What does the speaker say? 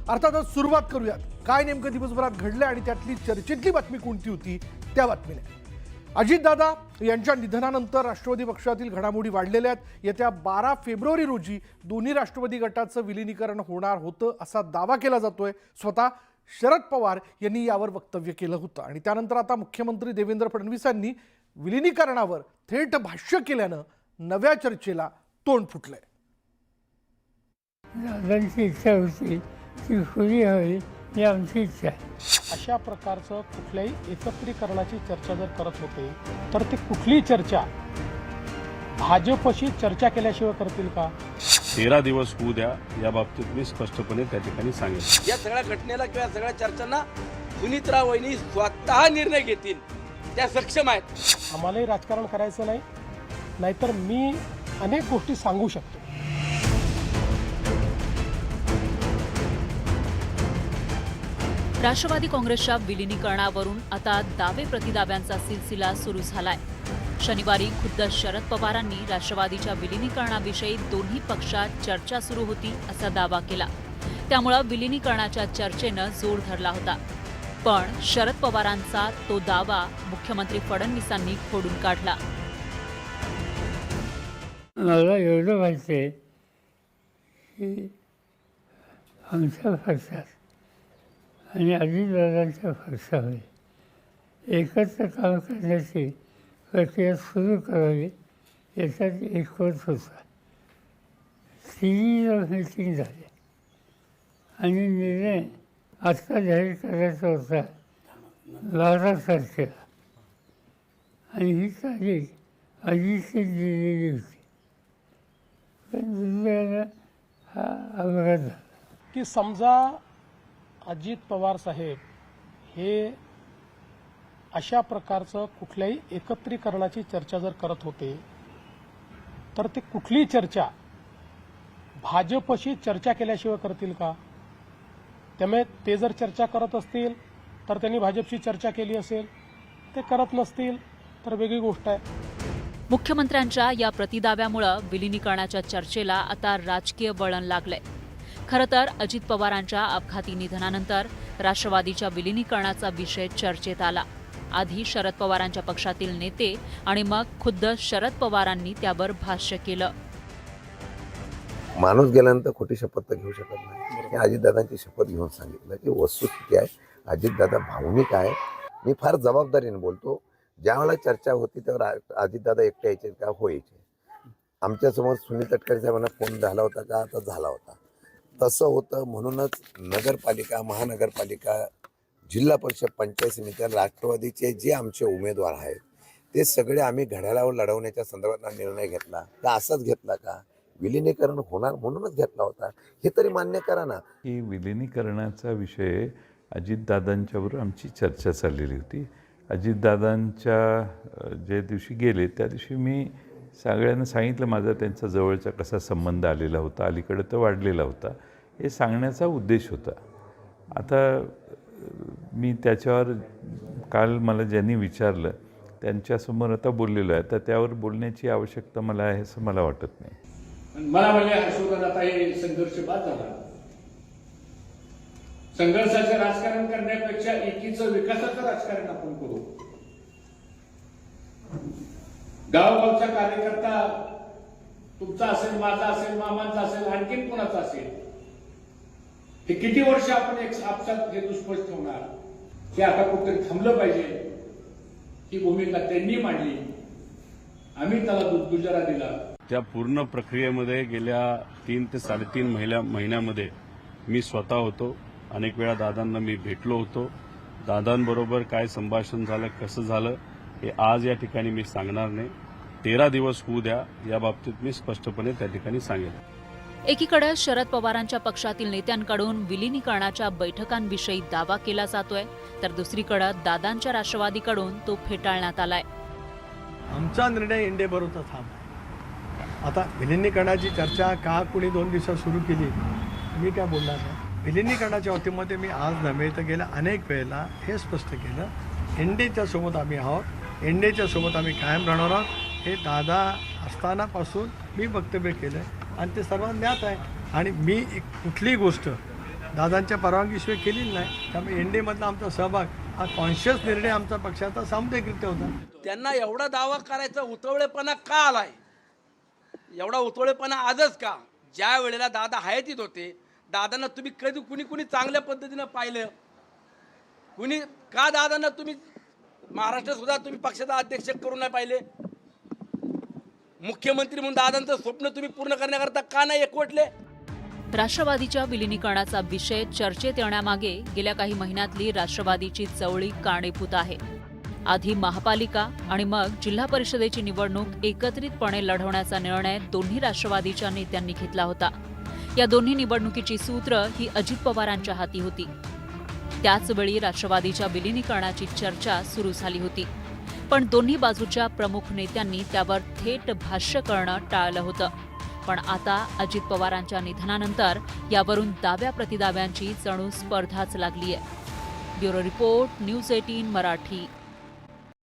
अर्थातच सुरुवात करूयात काय नेमकं दिवसभरात घडलं आणि त्यातली चर्चेतली बातमी कोणती होती त्या बातमीने। अजितदादा यांच्या निधनानंतर राष्ट्रवादी पक्षातील घडामोडी वाढलेल्या आहेत। येत्या 12 फेब्रुवारी रोजी दोन्ही राष्ट्रवादी गटाचं विलीनीकरण होणार होतं असा दावा केला जातोय। स्वतः शरद पवार यांनी यावर वक्तव्य केलं होतं आणि त्यानंतर आता मुख्यमंत्री देवेंद्र फडणवीसांनी विलीनीकरणावर थेट भाष्य केल्यानं नव्या चर्चेला तोंड फुटलंय। दादांची इच्छा होती ती खुली हवी ही आमची इच्छा आहे। अशा प्रकारचं कुठल्याही एकत्रीकरणाची चर्चा जर करत होते तर ती कुठली चर्चा भाजपशी चर्चा केल्याशिवाय करतील का? 13 दिवस होऊ द्या या बाबतीत मी स्पष्टपणे त्या ठिकाणी सांगेन। या सगळ्या घटनेला किंवा सगळ्या चर्चांना सुनीतराव वहिनी स्वतः निर्णय घेतील, त्या सक्षम आहेत। आम्हालाही राजकारण करायचं नाही, नाहीतर मी अनेक गोष्टी सांगू शकतो। राष्ट्रवादी काँग्रेसच्या विलीनीकरणावरून आता दावे प्रतिदाव्यांचा सिलसिला सुरू झालाय। शनिवारी खुद्द शरद पवारांनी राष्ट्रवादीच्या विलीनीकरणाविषयी दोन्ही पक्षात चर्चा सुरू होती असा दावा केला। त्यामुळे विलीनीकरणाच्या चर्चेनं जोर धरला होता, पण शरद पवारांचा तो दावा मुख्यमंत्री फडणवीसांनी खोडून काढला। मला एवढं माहिती आहे की आमच्या पक्षात आणि अजितदादांच्या पक्षामध्ये एकत्र काम करण्याची प्रक्रिया सुरू करावी याच्यात एकमत होता। 3 मीटिंग झाली आणि निर्णय आत्ता जाहीर करायचा होता 12 तारखेला आणि ही तारीख अजितने दिलेली होती, पण दुर्दैवाने हा अपघात झाला। की समजा अजित पवार साहेब हे अशा प्रकारचं कुठल्याही एकत्रीकरणाची चर्चा जर करत होते तर ते कुठली चर्चा भाजपशी चर्चा केल्याशिवाय करतील का? त्यामुळे ते जर चर्चा करत असतील तर त्यांनी भाजपशी चर्चा केली असेल, ते करत नसतील तर वेगळी गोष्ट आहे। मुख्यमंत्र्यांच्या या प्रतिदाव्यामुळे विलीनीकरणाच्या चर्चेला आता राजकीय वळण लागलंय। खरं तर अजित पवारांच्या अपघाती निधनानंतर राष्ट्रवादीच्या विलीनीकरणाचा विषय चर्चेत आला। आधी शरद पवारांच्या पक्षातील नेते आणि मग खुद्द शरद पवारांनी त्यावर भाष्य केलं। माणूस गेल्यानंतर खोटी शपथ तर घेऊ शकत नाही। हे अजितदादांची शपथ घेऊन सांगितलं की वस्तुस्थिती आहे, अजितदादा भावनिक आहे। मी फार जबाबदारीने बोलतो, ज्यावेळेला चर्चा होती त्यावर अजितदादा एकटे यायचे का व्हायचे। आमच्यासमोर सुनील तटकरे साहेबांना फोन झाला होता का? आता झाला होता। तसं होतं म्हणूनच नगरपालिका, महानगरपालिका, जिल्हा परिषद, पंचायत समित्या राष्ट्रवादीचे जे आमचे उमेदवार आहेत ते सगळे आम्ही घड्याळावर लढवण्याच्या संदर्भात निर्णय घेतला का? असाच घेतला का? विलीनीकरण होणार म्हणूनच घेतला होता, हे तरी मान्य करा ना। की विलीनीकरणाचा विषय अजितदादांच्याबरोबर आमची चर्चा चाललेली होती। अजितदादांच्या ज्या दिवशी गेले त्या दिवशी मी सगळ्यांना सांगितलं माझा त्यांचा जवळचा कसा संबंध आलेला होता, अलीकडे तर वाढलेला होता, हे सांगण्याचा उद्देश होता। आता मी त्याच्यावर काल मला ज्यांनी विचारलं त्यांच्यासमोर आता बोललेलो आहे, तर त्यावर बोलण्याची आवश्यकता मला आहे असं मला वाटत नाही। मला म्हणजे अशोकन आता हे संघर्ष बाद झाला, संघर्षाचं राजकारण करण्यापेक्षा एकीचं विकासाचं राजकारण आपण करू। गावगावचा कार्यकर्ता तुमचा असेल, माझा असेल, मामांचा असेल, आणखीन कोणाचा असेल, हे किती वर्ष आपण एक आपसात हे दुष्पट ठेवणार? हे आता कुठेतरी थांबलं पाहिजे। ही भूमिका त्यांनी मांडली, आम्ही त्याला दुजोरा दिला। त्या पूर्ण प्रक्रियेमध्ये गेल्या 3 ते 3.5 महिन्यामध्ये मी स्वतः होतो। अनेक वेळा दादांना मी भेटलो होतो। दादांबरोबर काय संभाषण झालं, कसं झालं हे आज या ठिकाणी मी सांगणार नाही। 13 दिवस होऊ द्या या बाबतीत मी स्पष्टपणे त्या ठिकाणी सांगेन। एकीकडे शरद पवारांच्या पक्षातील नेत्यांकडून विलीनीकरणाच्या बैठकांविषयी दावा केला जातोय, तर दुसरीकडे दादांच्या राष्ट्रवादीकडून तो फेटाळण्यात आलाय। आमचा निर्णय इंडे बरोबर थांब। आता विलीनीकरणाची चर्चा का कुणी 2 दिवसात सुरू केली मी काय बोलणार नाही। विलीनीकरणाच्या बाबतीमध्ये मी आज नव्हे तर गेल्या अनेक वेळेला हे स्पष्ट केलं, एनडीच्या सोबत आम्ही आहोत, एनडीच्या सोबत आम्ही कायम राहणार आहोत। हे दादा असतानापासून मी वक्तव्य केलं आणि ते सर्वांना ज्ञात आहे। आणि मी कुठलीही गोष्ट दादांच्या परवानगीशिवाय केलेली नाही. त्यामुळे एनडीएमधला आमचा सहभाग हा कॉन्शियस निर्णय आमचा पक्षाचा सामुदायिकरित्या होता. त्यांना एवढा दावा करायचा उतवळेपणा का आलाय? एवढा उतवळेपणा आजच का? ज्या वेळेला दादा हयातीत होते, दादांना तुम्ही कधी कुणी चांगल्या पद्धतीनं पाहिलं? कुणी का दादांना तुम्ही महाराष्ट्रात सुद्धा तुम्ही पक्षाचा अध्यक्ष करून नाही पाहिले? मुख्यमंत्री म्हणून दादांचं स्वप्न तुम्ही पूर्ण करण्याकरता का नाही एकवटले? राष्ट्रवादीच्या विलिनीकरणाचा विषय चर्चेत येण्यामागे गेल्या काही महिन्यातली राष्ट्रवादीची चवळी कारणीभूत आहे. आधी महापालिका आणि मग जिल्हा परिषदेची निवडणूक एकत्रितपणे लढवण्याचा निर्णय दोन्ही राष्ट्रवादीच्या नेत्यांनी घेतला होता. या दोन्ही निवडणुकीची सूत्र ही अजित पवारांच्या हाती होती. त्याचवेळी राष्ट्रवादीच्या विलिनीकरणाची चर्चा सुरू झाली होती, पण दोन्ही बाजूच्या प्रमुख नेत्यांनी त्यावर थेट भाष्य करणं टाळलं होतं. पण आता अजित पवारांच्या निधनानंतर यावरून दाव्या प्रतिदाव्यांची जणू स्पर्धाच लागलीय. Bureau report, news 18 Marathi.